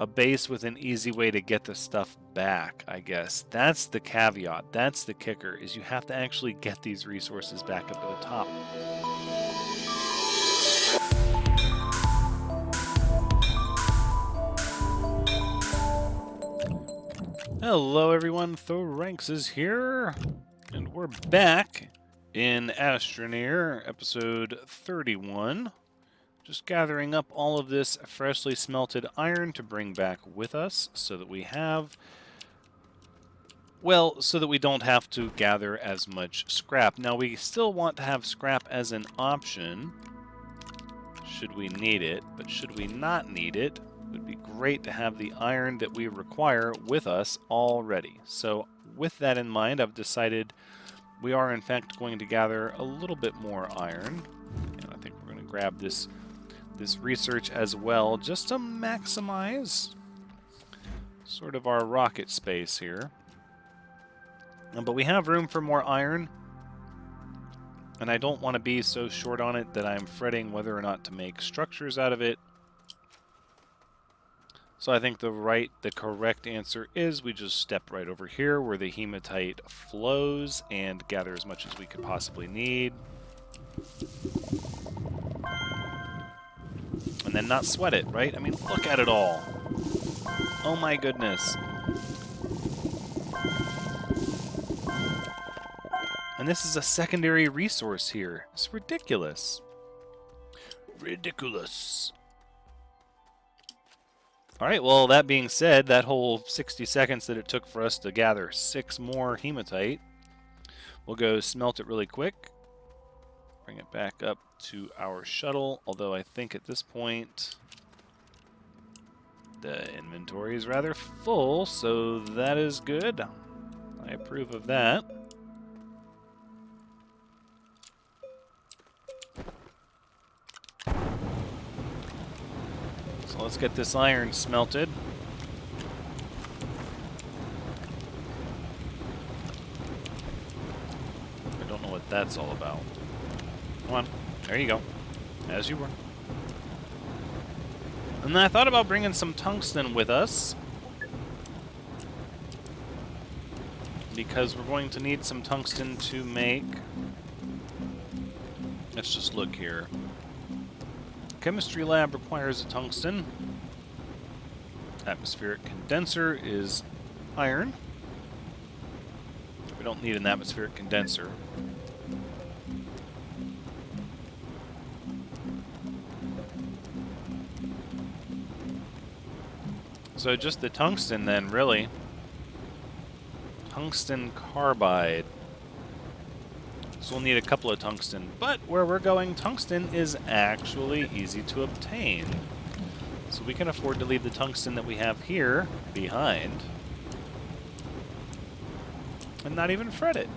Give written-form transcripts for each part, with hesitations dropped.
a base with an easy way to get the stuff back, I guess. That's the caveat. That's the kicker, is you have to actually get these resources back up to the top. Hello everyone, Thranxes here, and we're back in Astroneer, episode 31. Just gathering up all of this freshly smelted iron to bring back with us so that we have, well, so that we don't have to gather as much scrap. Now, we still want to have scrap as an option should we need it, but should we not need it, it would be great to have the iron that we require with us already. So with that in mind, I've decided we are in fact going to gather a little bit more iron, and I think we're going to grab this research as well, just to maximize sort of our rocket space here. But we have room for more iron, and I don't want to be so short on it that I'm fretting whether or not to make structures out of it. So I think the correct answer is we just step right over here where the hematite flows and gather as much as we could possibly need. And then not sweat it, right? I mean, look at it all. Oh my goodness. And this is a secondary resource here. It's ridiculous. Ridiculous. Alright, well, that being said, that whole 60 seconds that it took for us to gather 6 more hematite, we'll go smelt it really quick. Bring it back up to our shuttle, although I think at this point the inventory is rather full, so that is good. I approve of that. So let's get this iron smelted. I don't know what that's all about. Come on. There you go. As you were. And then I thought about bringing some tungsten with us, because we're going to need some tungsten to make... Let's just look here. Chemistry lab requires a tungsten. Atmospheric condenser is iron. We don't need an atmospheric condenser. So just the tungsten then, really. Tungsten carbide. So we'll need a couple of tungsten. But where we're going, tungsten is actually easy to obtain. So we can afford to leave the tungsten that we have here behind. And not even fret it.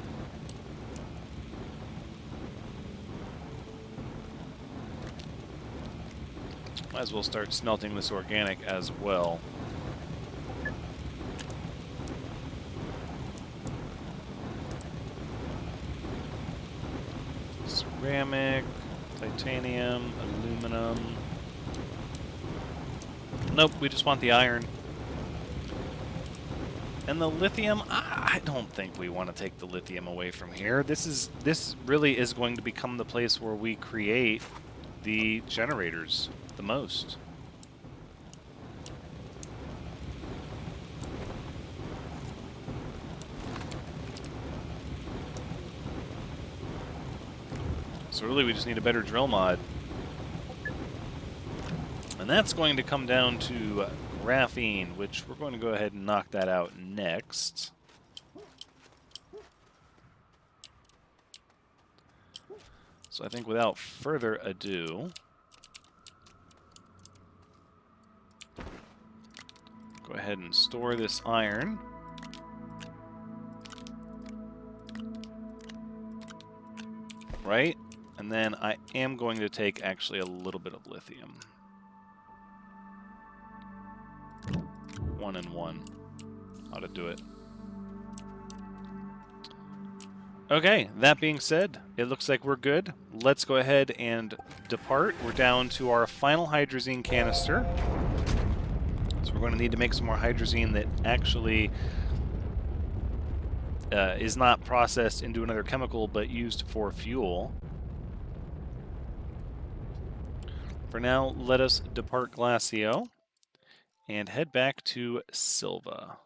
Might as well start smelting this organic as well. Ceramic, titanium, aluminum. Nope, we just want the iron. And the lithium, I don't think we want to take the lithium away from here. This really is going to become the place where we create the generators the most. So really we just need a better drill mod. And that's going to come down to graphene, which we're going to go ahead and knock that out next. So I think without further ado, go ahead and store this iron. Right? And then I am going to take actually a little bit of lithium. 1 and 1. How to do it. Okay, that being said, it looks like we're good. Let's go ahead and depart. We're down to our final hydrazine canister. So So we're going to need to make some more hydrazine that actually is not processed into another chemical, but used for fuel. For now, let us depart Glacio and head back to Silva.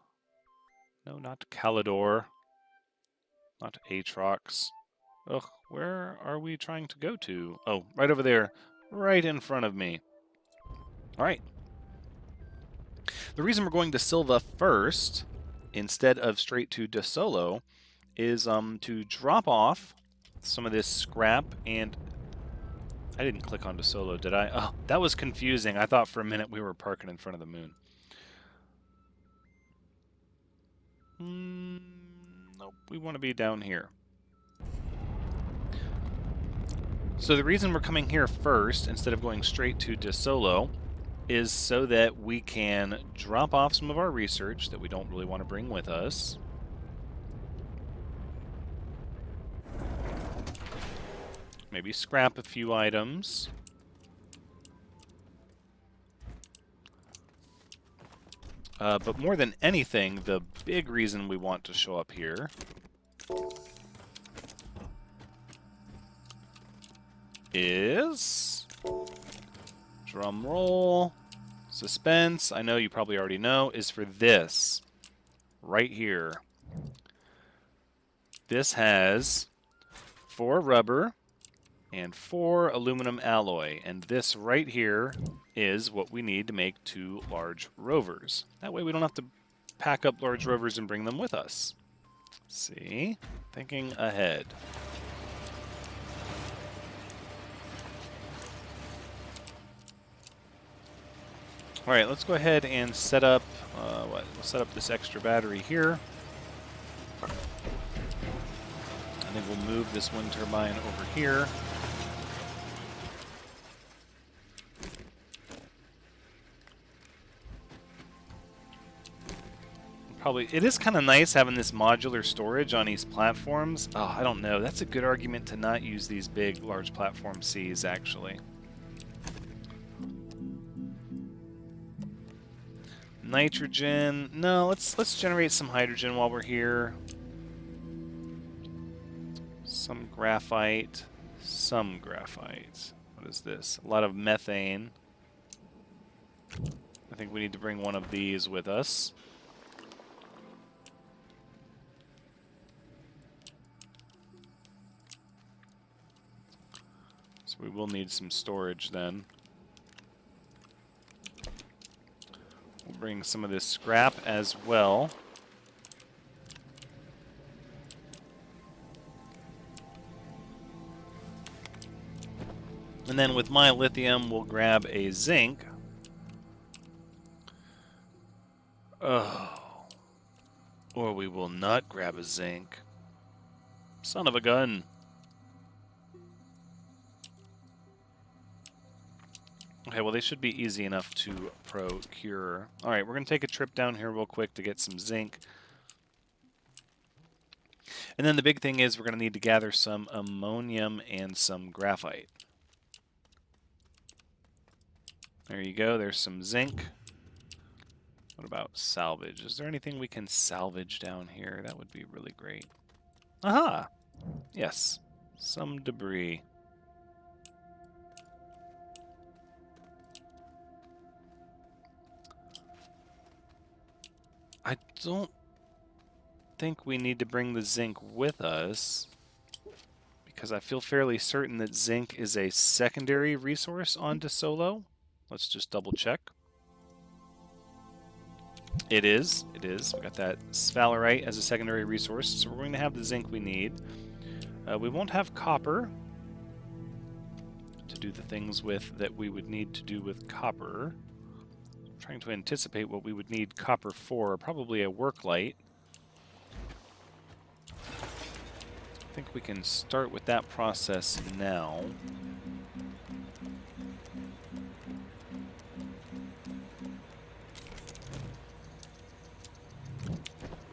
No, not Calidor. Not Atrox. Ugh, where are we trying to go to? Oh, right over there. Right in front of me. Alright. The reason we're going to Silva first, instead of straight to Desolo, is to drop off some of this scrap and... I didn't click on Desolo, did I? Oh, that was confusing. I thought for a minute we were parking in front of the moon. Nope, we want to be down here. So the reason we're coming here first, instead of going straight to Desolo, is so that we can drop off some of our research that we don't really want to bring with us. Maybe scrap a few items. But more than anything, the big reason we want to show up here is... drum roll, suspense, I know you probably already know, is for this. Right here. This has 4 rubber and 4 aluminum alloy, and this right here is what we need to make 2 large rovers. That way we don't have to pack up large rovers and bring them with us. See? Thinking ahead. Alright, let's go ahead and set up, we'll set up this extra battery here. I think we'll move this wind turbine over here. Probably, it is kind of nice having this modular storage on these platforms. Oh, I don't know. That's a good argument to not use these big, large platform Cs, actually. Nitrogen. No, let's generate some hydrogen while we're here. Some graphite. Some graphite. What is this? A lot of methane. I think we need to bring one of these with us. So we will need some storage then. We'll bring some of this scrap as well. And then with my lithium, we'll grab a zinc. Oh. Or we will not grab a zinc. Son of a gun. Okay, well, they should be easy enough to procure. Alright, we're going to take a trip down here real quick to get some zinc. And then the big thing is we're going to need to gather some ammonium and some graphite. There you go, there's some zinc. What about salvage? Is there anything we can salvage down here? That would be really great. Aha! Yes, some debris. I don't think we need to bring the zinc with us, because I feel fairly certain that zinc is a secondary resource on Desolo. Let's just double check. It is. It is. We got that sphalerite as a secondary resource, so we're going to have the zinc we need. We won't have copper to do the things with that we would need to do with copper. I'm trying to anticipate what we would need copper for. Probably a work light. I think we can start with that process now.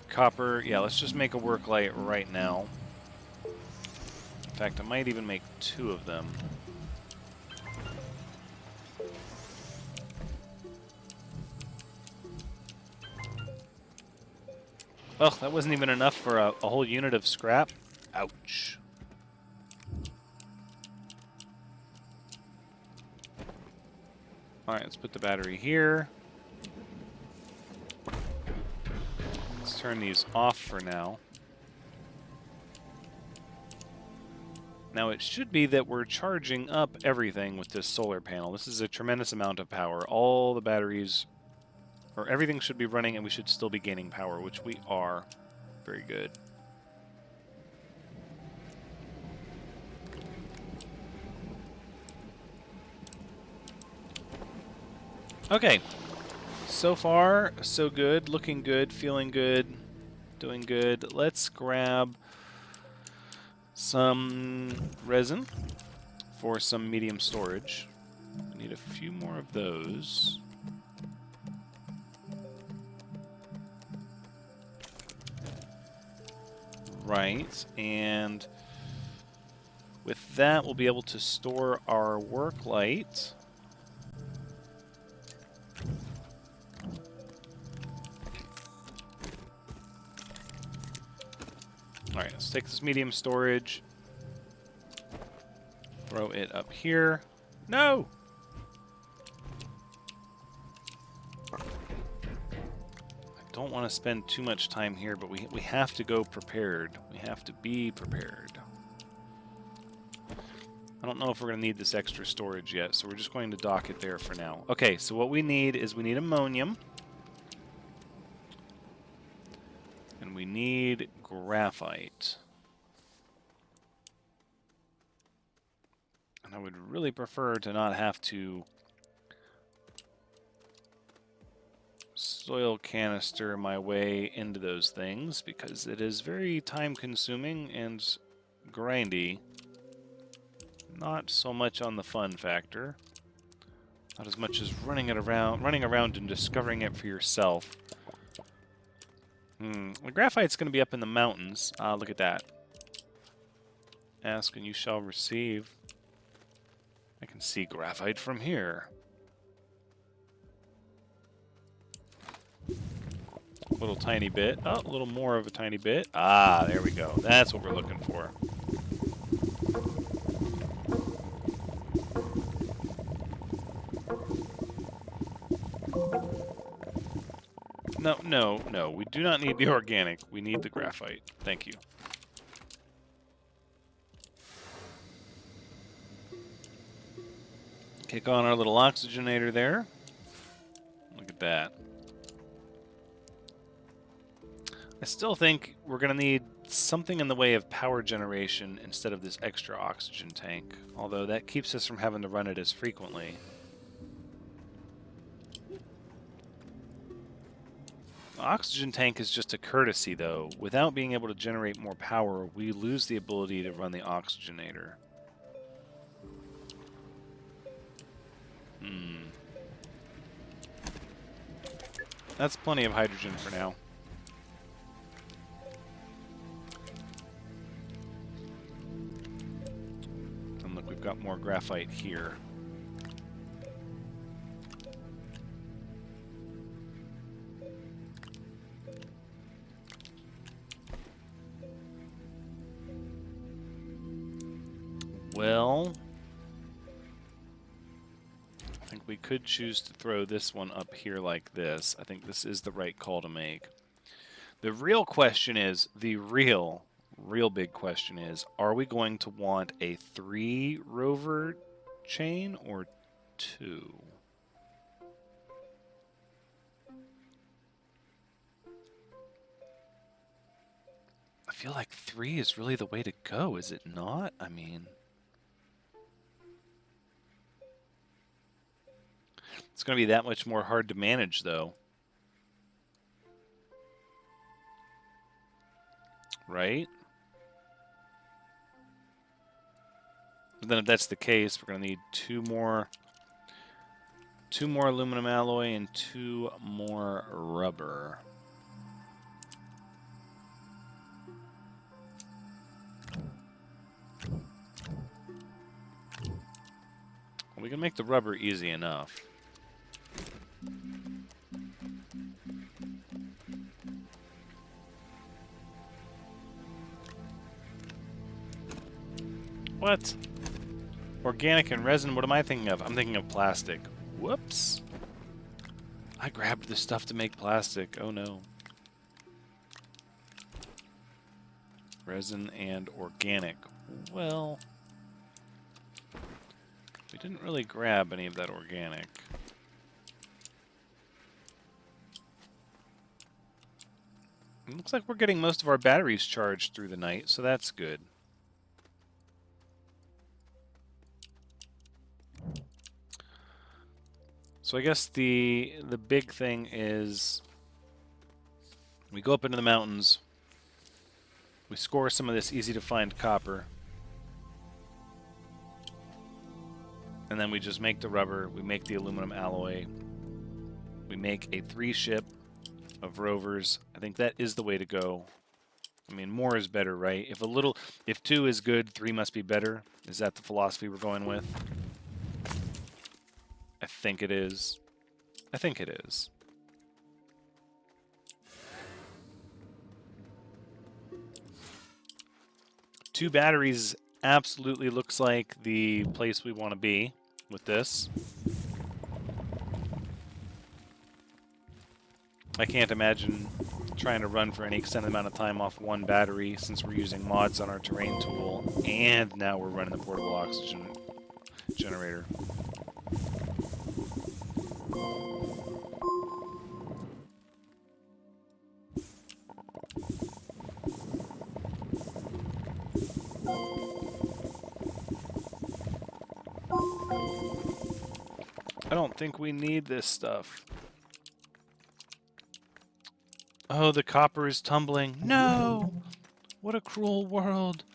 Copper, yeah, let's just make a work light right now. In fact, I might even make 2 of them. Ugh, that wasn't even enough for a whole unit of scrap. Ouch. Alright, let's put the battery here. Let's turn these off for now. Now it should be that we're charging up everything with this solar panel. This is a tremendous amount of power. All the batteries, or everything should be running and we should still be gaining power, which we are. Very good. Okay. So far, so good. Looking good, feeling good, doing good. Let's grab some resin for some medium storage. We need a few more of those. Right, and with that we'll be able to store our work light. Alright, let's take this medium storage, throw it up here. No! I don't want to spend too much time here, but we have to go prepared. We have to be prepared. I don't know if we're going to need this extra storage yet, so we're just going to dock it there for now. Okay, so what we need is we need ammonium. And we need graphite. And I would really prefer to not have to soil canister my way into those things, because it is very time consuming and grindy. Not so much on the fun factor. Not as much as running around and discovering it for yourself. The graphite's going to be up in the mountains. Look at that. Ask and you shall receive. I can see graphite from here. A little tiny bit. Oh, a little more of a tiny bit. Ah, there we go. That's what we're looking for. No, no, no. We do not need the organic. We need the graphite. Thank you. Kick on our little oxygenator there. Look at that. I still think we're going to need something in the way of power generation instead of this extra oxygen tank. Although that keeps us from having to run it as frequently. Oxygen tank is just a courtesy, though. Without being able to generate more power, we lose the ability to run the oxygenator. That's plenty of hydrogen for now. And look, we've got more graphite here. Well, I think we could choose to throw this one up here like this. I think this is the right call to make. The real question is, the real big question is, are we going to want a 3 rover chain or 2? I feel like 3 is really the way to go, is it not? I mean, it's going to be that much more hard to manage, though. Right? But then if that's the case, we're going to need 2 more aluminum alloy and 2 more rubber. We can make the rubber easy enough. What? Organic and resin, what am I thinking of? I'm thinking of plastic. Whoops. I grabbed the stuff to make plastic. Oh no. Resin and organic. Well, we didn't really grab any of that organic. It looks like we're getting most of our batteries charged through the night, so that's good. So I guess the big thing is we go up into the mountains, we score some of this easy-to-find copper, and then we just make the rubber, we make the aluminum alloy, we make a 3-ship of rovers. I think that is the way to go. I mean, more is better, right? If 2 is good, 3 must be better. Is that the philosophy we're going with? I think it is. I think it is. Two batteries absolutely looks like the place we want to be with this. I can't imagine trying to run for any extended amount of time off one battery since we're using mods on our terrain tool, and now we're running the portable oxygen generator. I don't think we need this stuff. Oh, the copper is tumbling. No! What a cruel world.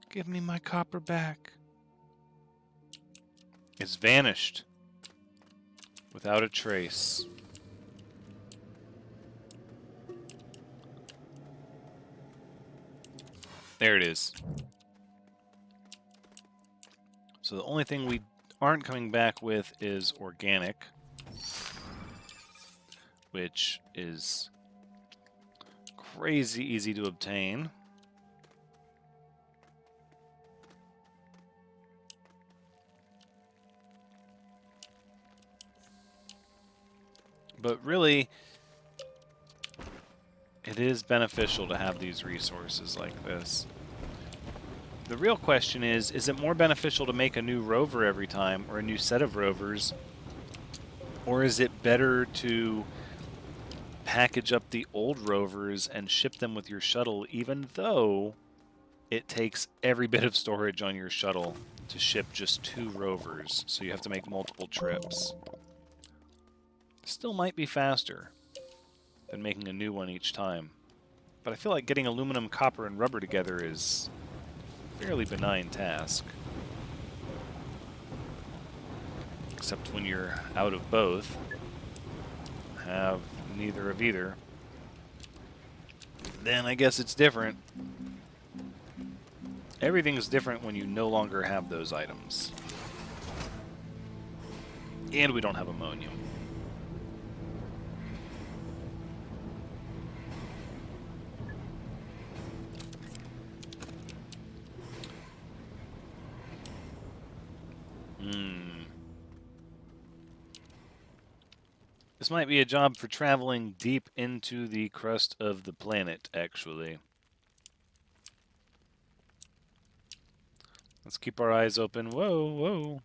Give me my copper back. It's vanished. Without a trace. There it is. So the only thing we aren't coming back with is organic, which is crazy easy to obtain. But really, it is beneficial to have these resources like this. The real question is it more beneficial to make a new rover every time, or a new set of rovers, or is it better to package up the old rovers and ship them with your shuttle, even though it takes every bit of storage on your shuttle to ship just 2 rovers, so you have to make multiple trips. Still might be faster than making a new one each time. But I feel like getting aluminum, copper, and rubber together is a fairly benign task. Except when you're out of both, have neither of either, then I guess it's different. Everything's different when you no longer have those items. And we don't have ammonium. This might be a job for traveling deep into the crust of the planet, actually. Let's keep our eyes open. Whoa, whoa.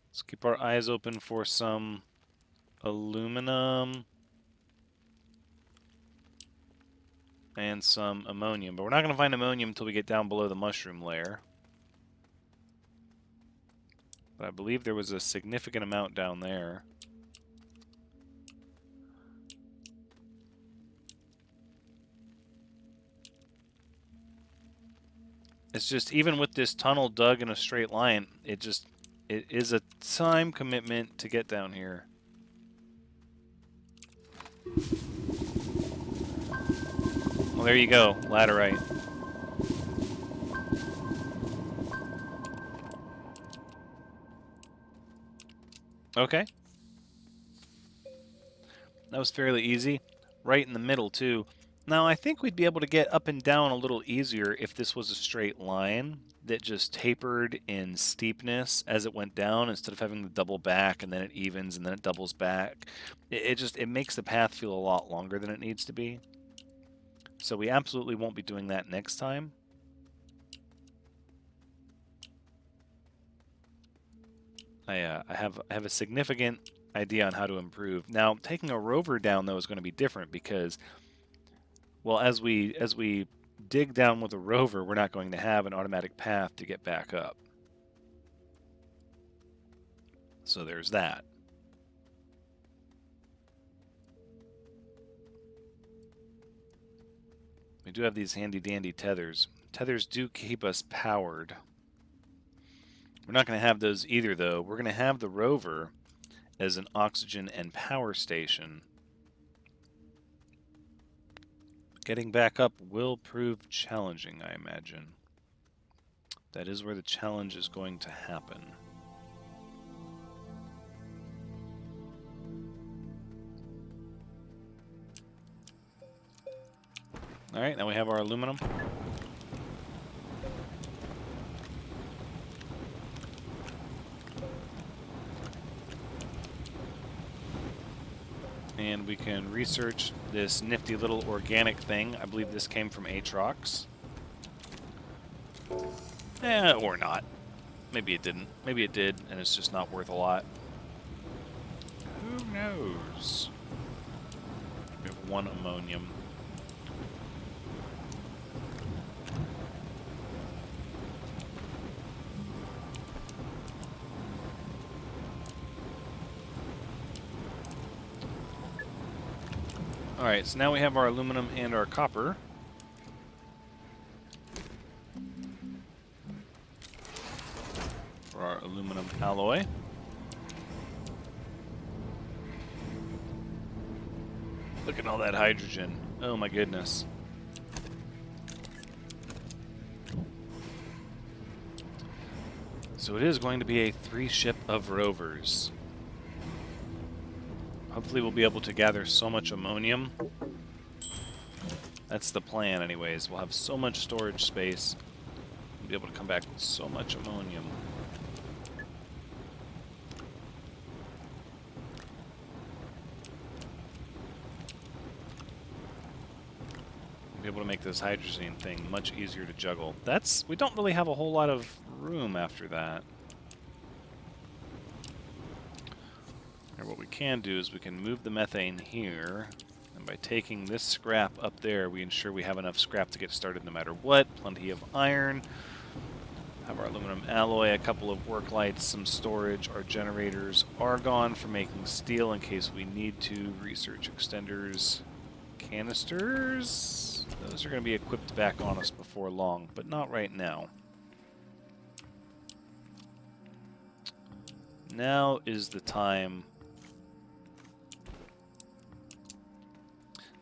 Let's keep our eyes open for some aluminum and some ammonium. But we're not going to find ammonium until we get down below the mushroom layer. But I believe there was a significant amount down there. It's just, even with this tunnel dug in a straight line, it is a time commitment to get down here. Well, there you go, laterite. Okay. That was fairly easy. Right in the middle, too. Now, I think we'd be able to get up and down a little easier if this was a straight line that just tapered in steepness as it went down instead of having the double back and then it evens and then it doubles back. It makes the path feel a lot longer than it needs to be. So we absolutely won't be doing that next time. I have a significant idea on how to improve. Now, taking a rover down though is going to be different because, well, as we dig down with a rover, we're not going to have an automatic path to get back up. So there's that. We do have these handy dandy tethers. Tethers do keep us powered. We're not going to have those either though. We're going to have the rover as an oxygen and power station. Getting back up will prove challenging, I imagine. That is where the challenge is going to happen. Alright, now we have our aluminum. And we can research this nifty little organic thing. I believe this came from Aatrox. Or not. Maybe it didn't. Maybe it did, and it's just not worth a lot. Who knows? We have 1 ammonium. Alright, so now we have our aluminum and our copper. For our aluminum alloy. Look at all that hydrogen. Oh my goodness. So it is going to be a 3-ship of rovers. Hopefully we'll be able to gather so much ammonium. That's the plan anyways. We'll have so much storage space. We'll be able to come back with so much ammonium. We'll be able to make this hydrogen thing much easier to juggle. We don't really have a whole lot of room after that. What we can do is we can move the methane here, and by taking this scrap up there, we ensure we have enough scrap to get started no matter what. Plenty of iron. Have our aluminum alloy, a couple of work lights, some storage. Our generators are gone for making steel in case we need to. Research extenders. Canisters. Those are going to be equipped back on us before long, but not right now. Now is the time.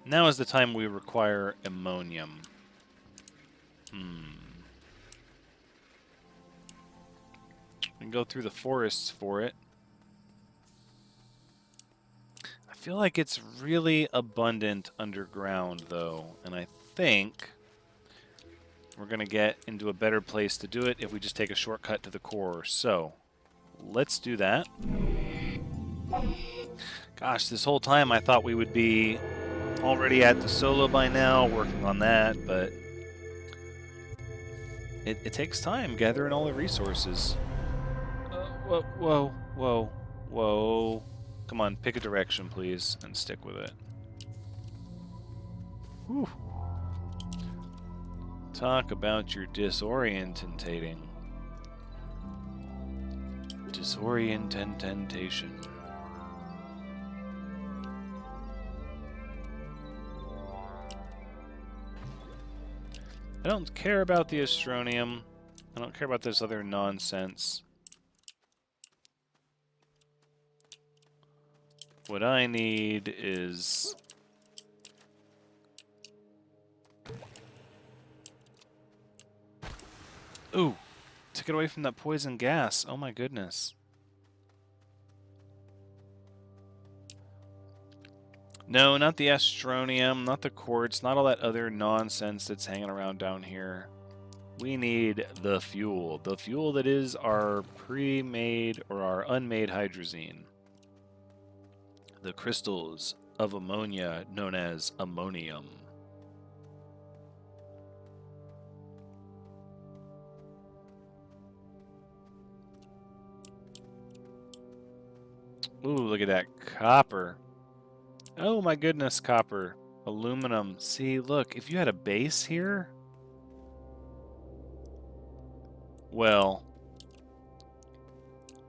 Now is the time we require ammonium. We can go through the forests for it. I feel like it's really abundant underground, though, and I think we're going to get into a better place to do it if we just take a shortcut to the core. So, let's do that. Gosh, this whole time I thought we would be already at Desolo by now, working on that, but it takes time gathering all the resources. Whoa. Come on, pick a direction, please, and stick with it. Whew. Talk about your disorientating. Disorientation. I don't care about the Astronium. I don't care about this other nonsense. What I need is... Ooh! Took it away from that poison gas. Oh my goodness. No, not the astronium, not the quartz, not all that other nonsense that's hanging around down here. We need the fuel. The fuel that is our pre-made or our unmade hydrazine. The crystals of ammonia known as ammonium. Ooh, look at that copper. Oh my goodness, copper. Aluminum. See, look, if you had a base here... Well,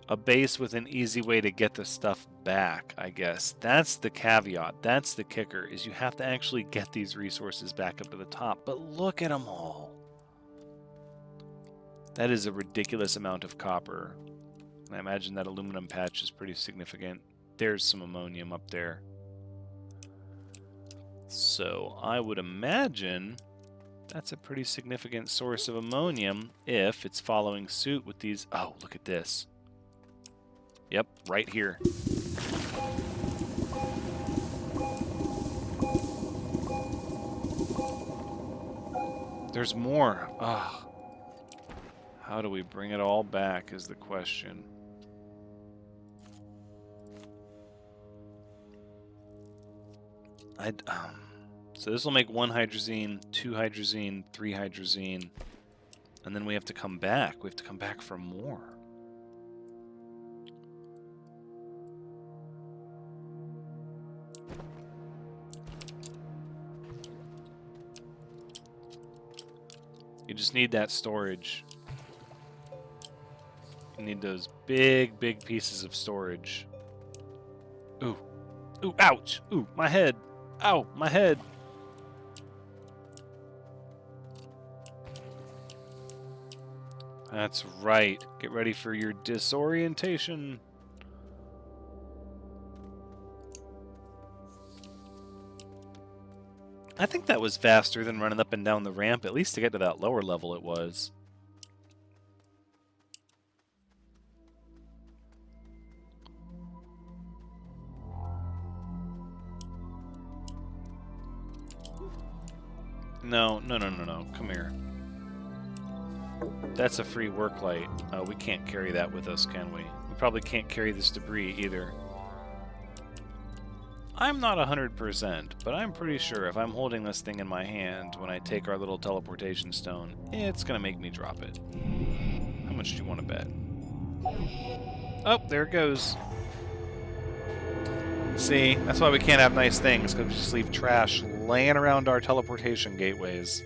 a base with an easy way to get the stuff back, I guess. That's the caveat. That's the kicker, is you have to actually get these resources back up to the top. But look at them all. That is a ridiculous amount of copper. And I imagine that aluminum patch is pretty significant. There's some ammonium up there. So I would imagine that's a pretty significant source of ammonium if it's following suit with these... Oh, look at this. Yep, right here. There's more. Ugh. How do we bring it all back is the question. So this will make 1 hydrazine, 2 hydrazine, 3 hydrazine, and then we have to come back. We have to come back for more. You just need that storage. You need those big, big pieces of storage. Ooh. Ooh, ouch! Ooh, my head! Ow, my head! That's right. Get ready for your disorientation. I think that was faster than running up and down the ramp. At least to get to that lower level it was. No. Come here. That's a free work light. We can't carry that with us, can we? We probably can't carry this debris either. I'm not 100%, but I'm pretty sure if I'm holding this thing in my hand when I take our little teleportation stone, it's gonna make me drop it. How much do you want to bet? Oh, there it goes. See, that's why we can't have nice things, because we just leave trash laying around our teleportation gateways.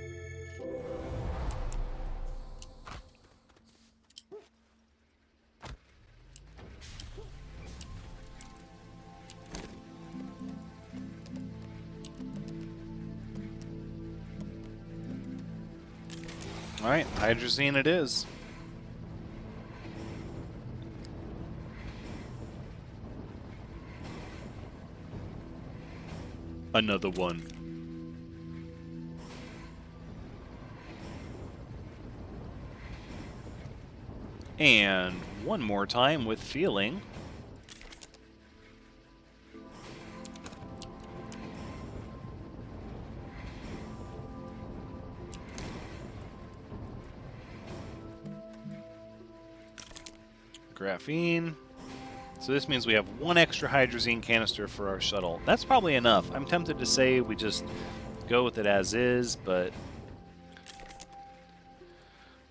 Alright, hydrazine it is. Another one. And one more time with feeling. Graphene. So this means we have 1 extra hydrazine canister for our shuttle. That's probably enough. I'm tempted to say we just go with it as is, but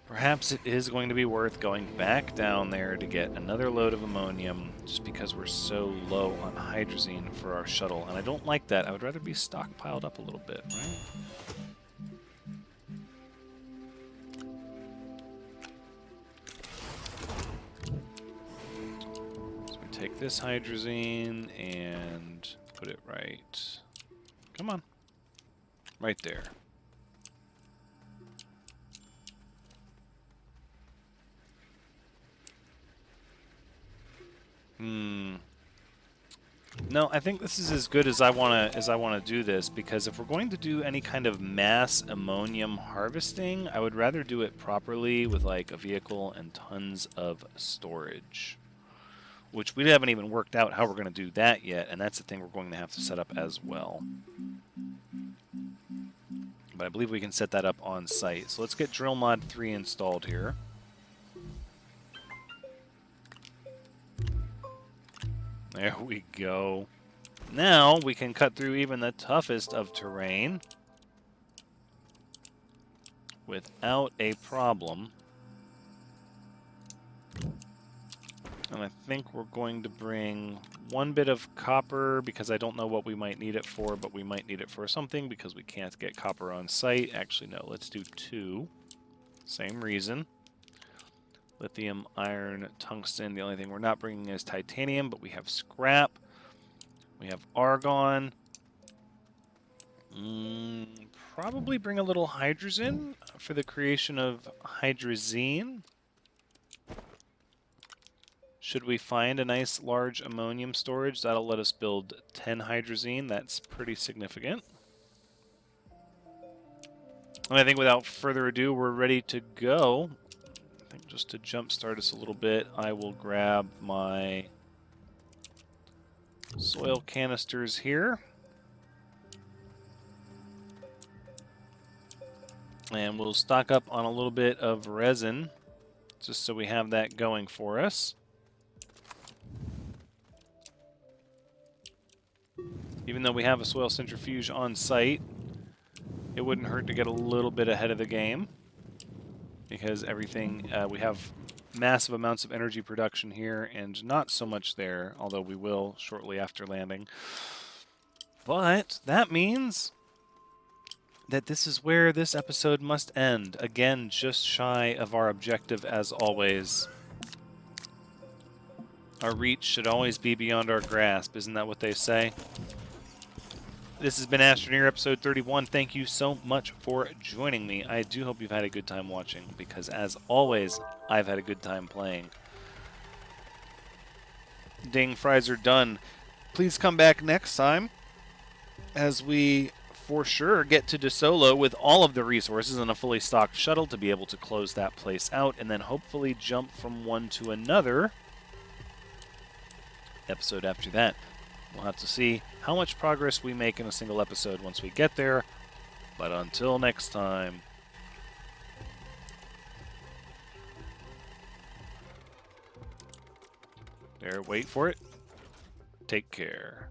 perhaps it is going to be worth going back down there to get another load of ammonium just because we're so low on hydrazine for our shuttle. And I don't like that. I would rather be stockpiled up a little bit, right? Take this hydrazine and put it right. Come on. Right there. No, I think this is as good as I wanna do this, because if we're going to do any kind of mass ammonium harvesting, I would rather do it properly with like a vehicle and tons of storage. which we haven't even worked out how we're going to do that yet, and that's the thing we're going to have to set up as well. But I believe we can set that up on site. So let's get Drill Mod 3 installed here. There we go. Now we can cut through even the toughest of terrain without a problem. And I think we're going to bring one bit of copper because I don't know what we might need it for, but we might need it for something because we can't get copper on site. Actually, no, let's do 2. Same reason. Lithium, iron, tungsten. The only thing we're not bringing is titanium, but we have scrap. We have argon. Probably bring a little hydrogen for the creation of hydrazine. Should we find a nice large ammonium storage, that'll let us build 10 hydrazine. That's pretty significant. And I think without further ado, we're ready to go. I think just to jumpstart us a little bit, I will grab my soil canisters here. And we'll stock up on a little bit of resin, just so we have that going for us. Even though we have a soil centrifuge on site, it wouldn't hurt to get a little bit ahead of the game, because everything, we have massive amounts of energy production here and not so much there, although we will shortly after landing. But that means that this is where this episode must end. Again, just shy of our objective as always. Our reach should always be beyond our grasp, isn't that what they say? This has been Astroneer episode 31. Thank you so much for joining me. I do hope you've had a good time watching, because as always, I've had a good time playing. Ding, fries are done. Please come back next time as we for sure get to Desolo with all of the resources and a fully stocked shuttle to be able to close that place out, and then hopefully jump from one to another episode after that. We'll have to see how much progress we make in a single episode once we get there. But until next time. There, wait for it. Take care.